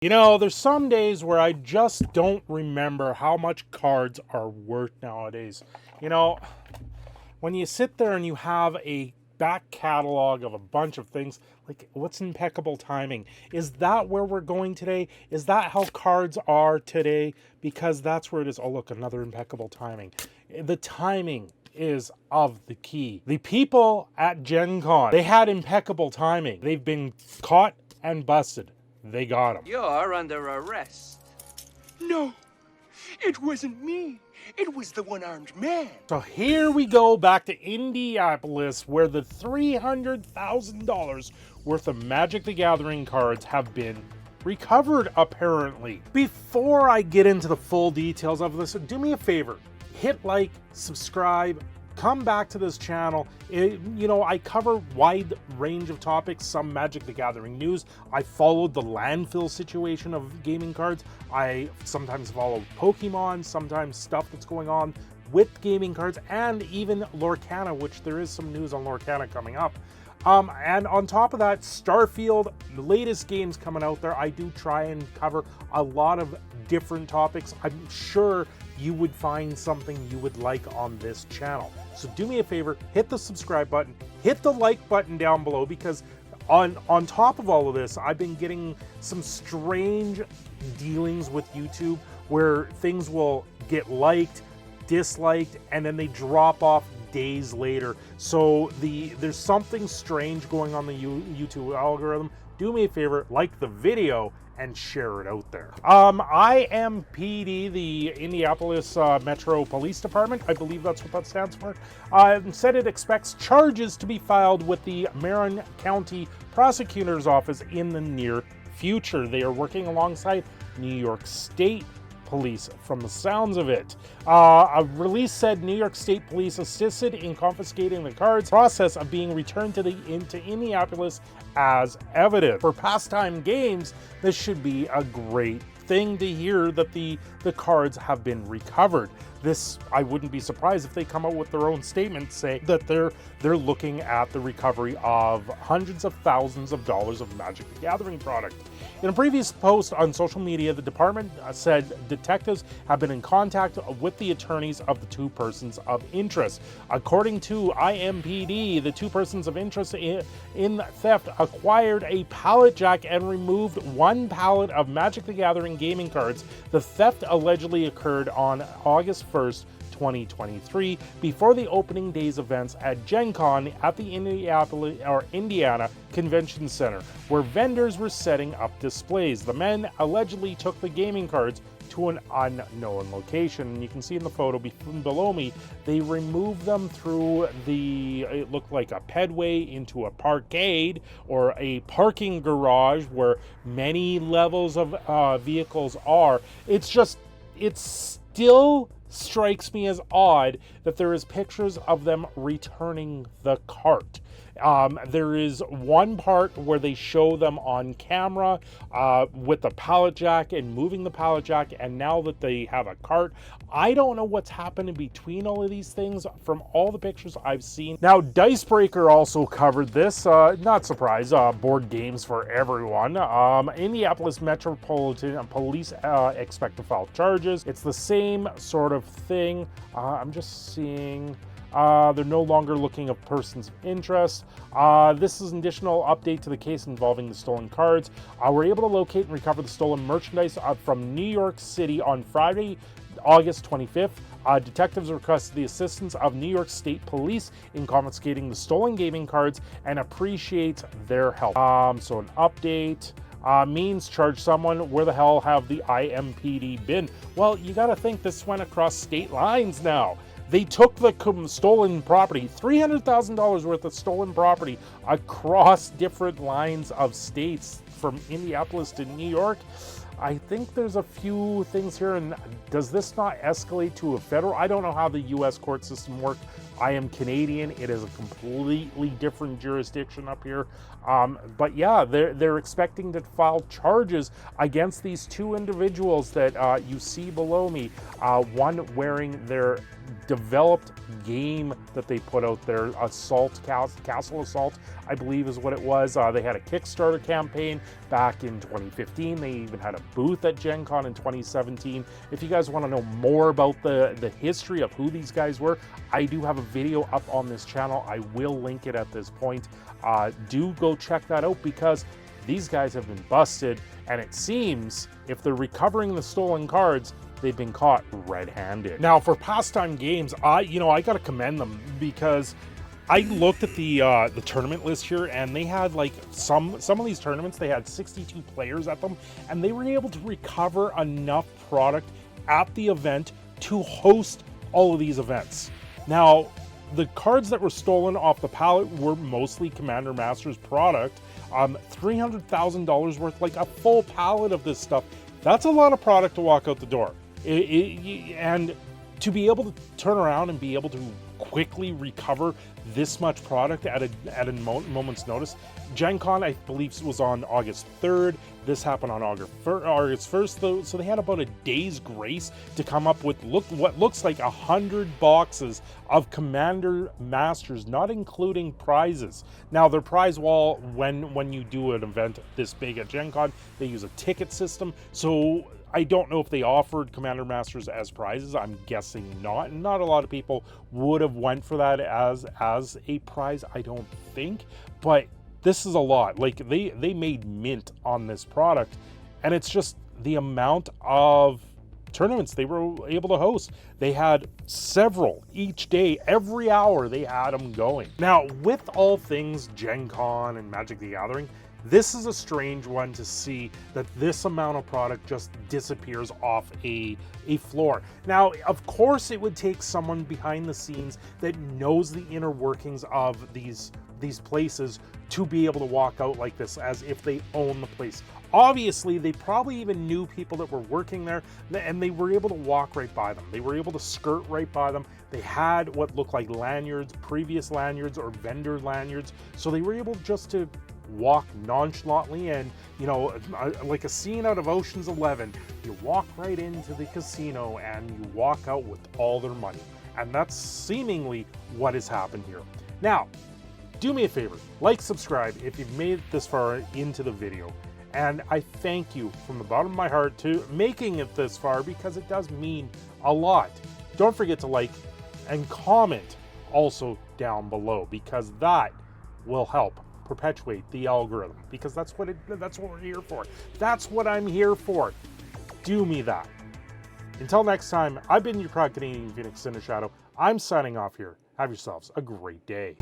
You know, there's some days where I just don't remember how much cards are worth nowadays. You know, when you sit there and you have a back catalog of a bunch of things, like what's impeccable timing? Is that where we're going today? Is that how cards are today? Because that's where it is. Oh, look, another impeccable timing. The timing is of the key. The people at GenCon, they had impeccable timing. They've been caught and busted. They got him. You're under arrest. No, it wasn't me. It was the one-armed man. So here we go back to Indianapolis, where the $300,000 worth of Magic the Gathering cards have been recovered, apparently. Before I get into the full details of this, do me a favor. Hit like, subscribe, come back to this channel. I cover wide range of topics, some Magic the Gathering news. I followed the landfill situation of gaming cards. I sometimes follow Pokemon, sometimes stuff that's going on with gaming cards, and even Lorcana, which there is some news on Lorcana coming up. And on top of that, Starfield, the latest games coming out there. I do try and cover a lot of different topics. I'm sure you would find something you would like on this channel. So do me a favor, hit the subscribe button, hit the like button down below, because on top of all of this, I've been getting some strange dealings with YouTube where things will get liked, disliked, and then they drop off days later. So there's something strange going on the YouTube algorithm. Do me a favor, like the video and share it out there. IMPD, the Indianapolis Metro Police Department, I believe that's what that stands for, said it expects charges to be filed with the Marin County Prosecutor's Office in the near future. They are working alongside New York State Police, from the sounds of it. A release said New York State Police assisted in confiscating the cards, process of being returned into Indianapolis as evidence. For pastime games, this should be a great thing to hear that the cards have been recovered. This, I wouldn't be surprised if they come out with their own statement saying that they're looking at the recovery of hundreds of thousands of dollars of Magic the Gathering product. In a previous post on social media, the department said detectives have been in contact with the attorneys of the two persons of interest. According to IMPD, the two persons of interest in theft acquired a pallet jack and removed one pallet of Magic the Gathering gaming cards. The theft allegedly occurred on August 1st, 2023, before the opening day's events at GenCon at the Indiana Convention Center, where vendors were setting up displays. The men allegedly took the gaming cards to an unknown location. And you can see in the photo below me, they removed them through it looked like a pedway into a parkade or a parking garage where many levels of vehicles are. It still strikes me as odd that there is pictures of them returning the cart. There is one part where they show them on camera with the pallet jack and moving the pallet jack, and now that they have a cart, I don't know what's happened in between all of these things from all the pictures I've seen. Now, Dicebreaker also covered this, not surprised, board games for everyone. Indianapolis Metropolitan Police expect to file charges. It's the same sort of thing. I'm just seeing... they're no longer looking at persons of interest. This is an additional update to the case involving the stolen cards. We're able to locate and recover the stolen merchandise from New York City on Friday, August 25th. Detectives requested the assistance of New York State Police in confiscating the stolen gaming cards and appreciate their help. So an update. Means charge someone. Where the hell have the IMPD been? Well, you gotta think this went across state lines now. They took the stolen property, $300,000 worth of stolen property, across different lines of states from Indianapolis to New York. I think there's a few things here, and does this not escalate to a federal? I don't know how the U.S. court system works. I am Canadian. It is a completely different jurisdiction up here. But yeah, they're expecting to file charges against these two individuals that you see below me. One wearing their developed game that they put out there, Castle Assault, I believe is what it was. They had a Kickstarter campaign Gathering back in 2015. They even had a booth at GenCon in 2017. If you guys want to know more about the history of who these guys were, I do have a video up on this channel. I will link it at this point. Do go check that out, because these guys have been busted, and it seems if they're recovering the stolen cards, they've been caught red-handed. Now, for Pastime Games, I got to commend them, because I looked at the tournament list here, and they had like some of these tournaments, they had 62 players at them, and they were able to recover enough product at the event to host all of these events. Now, the cards that were stolen off the pallet were mostly Commander Masters product. $300,000 worth, like a full pallet of this stuff. That's a lot of product to walk out the door. And to be able to turn around and be able to quickly recover this much product at a moment's notice. GenCon, I believe, was on August 3rd. This happened on August 1st, though, so they had about a day's grace to come up with what looks like 100 boxes of Commander Masters, not including prizes. Now, their prize wall, when you do an event this big at GenCon, they use a ticket system, so I don't know if they offered Commander Masters as prizes. I'm guessing not. Not a lot of people would have went for that as a prize, I don't think. But this is a lot. Like, they made mint on this product, and it's just the amount of tournaments they were able to host. They had several each day, every hour they had them going. Now, with all things GenCon and Magic the Gathering, this is a strange one to see that this amount of product just disappears off a floor. Now, of course, it would take someone behind the scenes that knows the inner workings of these places to be able to walk out like this as if they own the place. Obviously, they probably even knew people that were working there, and they were able to walk right by them. They were able to skirt right by them. They had what looked like lanyards, previous lanyards or vendor lanyards, so they were able just to walk nonchalantly, and like a scene out of Ocean's 11, you walk right into the casino and you walk out with all their money. And that's seemingly what has happened here. Now, do me a favor, like, subscribe if you've made it this far into the video. And I thank you from the bottom of my heart to making it this far, because it does mean a lot. Don't forget to like and comment also down below, because that will help perpetuate the algorithm, because that's what we're here for. That's what I'm here for. Do me that. Until next time, I've been your proud Canadian Phoenix Cineshadow. I'm signing off here. Have yourselves a great day.